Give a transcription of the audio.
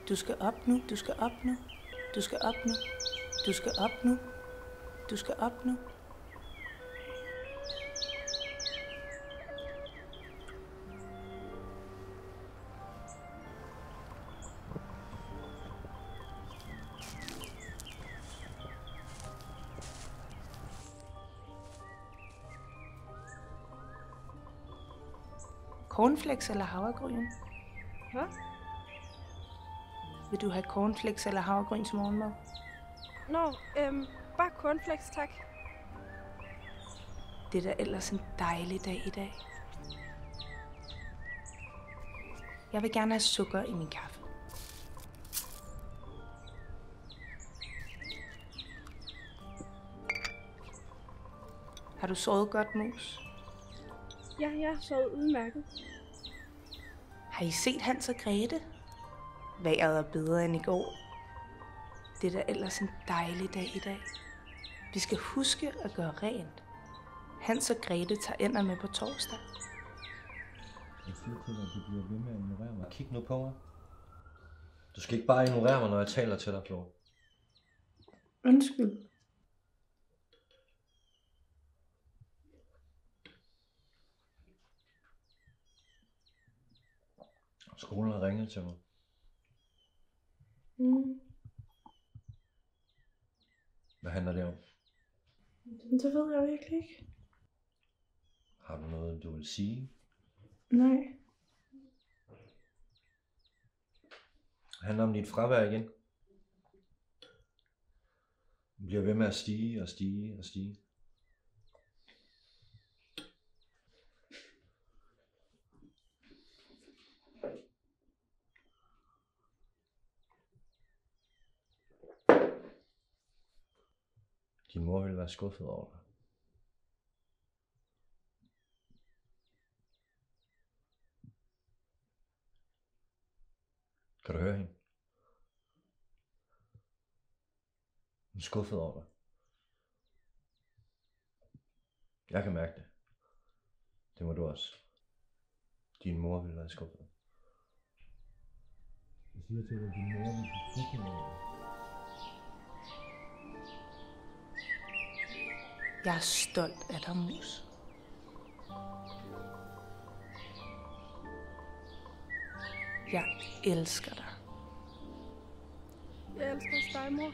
Du skal op nu, du skal op nu. Du skal op nu. Du skal op nu. Du skal op nu. Cornflakes eller havregryn? Hvad? Vil du have cornflakes eller havregryn til morgenmad? Nå, bare cornflakes, tak. Det er da ellers en dejlig dag i dag. Jeg vil gerne have sukker i min kaffe. Har du sovet godt, mus? Ja, jeg har sovet udmærket. Har I set Hans og Grete? Vejret er bedre end i går. Det er da ellers en dejlig dag i dag. Vi skal huske at gøre rent. Hans og Grete tager ender med på torsdag. Jeg siger til dig, at du bliver ved med at ignorere mig. Kig nu på mig. Du skal ikke bare ignorere mig, når jeg taler til dig, Flo. Undskyld. Skolen har ringet til mig. Hvad handler det om? Det ved jeg virkelig ikke. Har du noget, du vil sige? Nej. Det handler om dit fravær igen. Du bliver ved med at stige og stige og stige. Din mor ville være skuffet over dig. Kan du høre hende? Hun er skuffet over dig. Jeg kan mærke det. Det må du også. Din mor vil være skuffet. Jeg siger til dig, at din mor vil være skuffet over dig. Jeg er stolt af dig, mus. Jeg elsker dig. Jeg elsker også dig, mor.